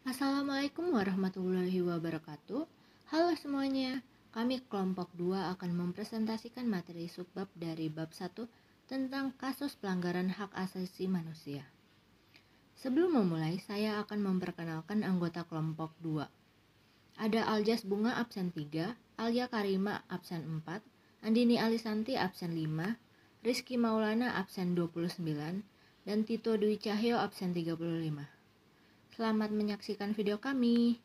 Assalamualaikum warahmatullahi wabarakatuh. Halo semuanya, kami kelompok 2 akan mempresentasikan materi subbab dari bab 1 tentang kasus pelanggaran hak asasi manusia. Sebelum memulai, saya akan memperkenalkan anggota kelompok 2. Ada Aljas Bunga absen 3, Alia Karima absen 4, Andini Alisanti absen 5, Rizky Maulana absen 29, dan Tito Dwi Cahyo absen 35. Selamat menyaksikan video kami.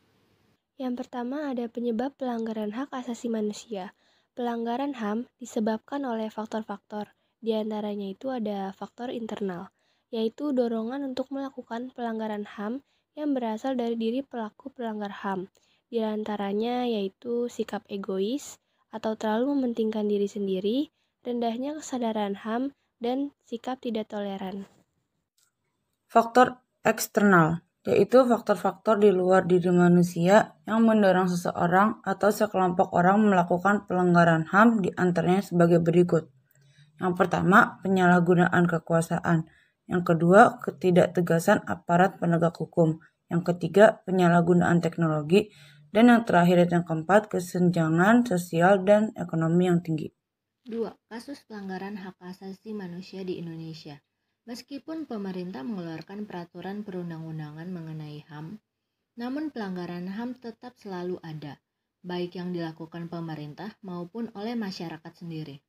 Yang pertama ada penyebab pelanggaran hak asasi manusia. Pelanggaran HAM disebabkan oleh faktor-faktor. Di antaranya itu ada faktor internal, yaitu dorongan untuk melakukan pelanggaran HAM yang berasal dari diri pelaku pelanggar HAM. Di antaranya yaitu sikap egois atau terlalu mementingkan diri sendiri, rendahnya kesadaran HAM, dan sikap tidak toleran. Faktor eksternal, yaitu faktor-faktor di luar diri manusia yang mendorong seseorang atau sekelompok orang melakukan pelanggaran HAM, di antaranya sebagai berikut. Yang pertama, penyalahgunaan kekuasaan. Yang kedua, ketidaktegasan aparat penegak hukum. Yang ketiga, penyalahgunaan teknologi. Dan yang terakhir, yang keempat, kesenjangan sosial dan ekonomi yang tinggi. 2. Kasus pelanggaran hak asasi manusia di Indonesia. Meskipun pemerintah mengeluarkan peraturan perundang-undangan mengenai HAM, namun pelanggaran HAM tetap selalu ada, baik yang dilakukan pemerintah maupun oleh masyarakat sendiri.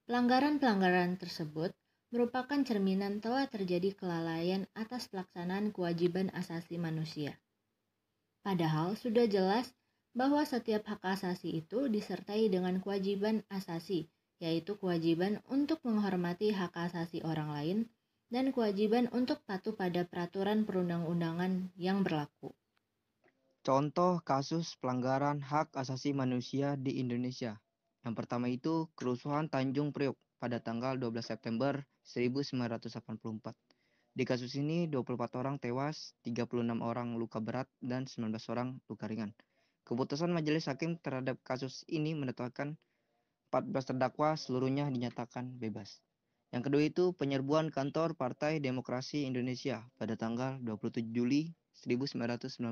Pelanggaran-pelanggaran tersebut merupakan cerminan telah terjadi kelalaian atas pelaksanaan kewajiban asasi manusia. Padahal sudah jelas bahwa setiap hak asasi itu disertai dengan kewajiban asasi, yaitu kewajiban untuk menghormati hak asasi orang lain dan kewajiban untuk patuh pada peraturan perundang-undangan yang berlaku. Contoh kasus pelanggaran hak asasi manusia di Indonesia. Yang pertama itu kerusuhan Tanjung Priok pada tanggal 12 September 1984. Di kasus ini 24 orang tewas, 36 orang luka berat, dan 19 orang luka ringan. Keputusan majelis hakim terhadap kasus ini menetapkan 14 terdakwa seluruhnya dinyatakan bebas. Yang kedua itu penyerbuan kantor Partai Demokrasi Indonesia pada tanggal 27 Juli 1996.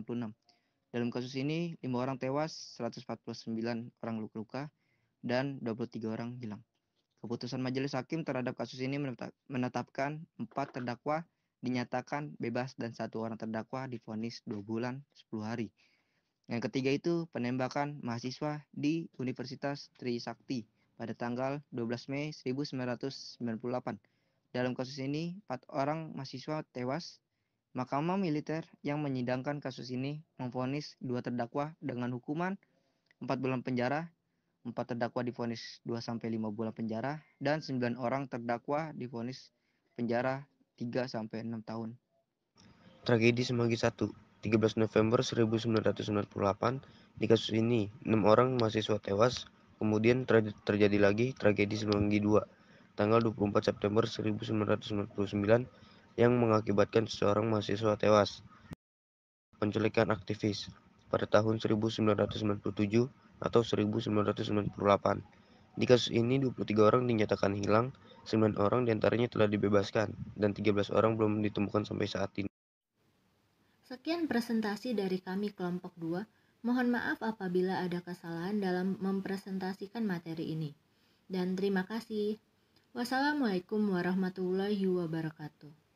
Dalam kasus ini 5 orang tewas, 149 orang luka-luka, dan 23 orang hilang. Keputusan majelis hakim terhadap kasus ini menetapkan 4 terdakwa dinyatakan bebas dan 1 orang terdakwa divonis 2 bulan 10 hari. Yang ketiga itu penembakan mahasiswa di Universitas Trisakti pada tanggal 12 Mei 1998. Dalam kasus ini 4 orang mahasiswa tewas. Mahkamah Militer yang menyidangkan kasus ini memvonis 2 terdakwa dengan hukuman 4 bulan penjara, 4 terdakwa divonis 2-5 bulan penjara, dan 9 orang terdakwa divonis penjara 3-6 tahun. Tragedi Semanggi I, 13 November 1998. Di kasus ini, 6 orang mahasiswa tewas. Kemudian terjadi lagi tragedi Semanggi II, tanggal 24 September 1999, yang mengakibatkan seorang mahasiswa tewas. Penculikan aktivis pada tahun 1997 atau 1998. Di kasus ini 23 orang dinyatakan hilang, 9 orang diantaranya telah dibebaskan, dan 13 orang belum ditemukan sampai saat ini. Sekian presentasi dari kami kelompok 2. Mohon maaf apabila ada kesalahan dalam mempresentasikan materi ini. Dan terima kasih. Wassalamualaikum warahmatullahi wabarakatuh.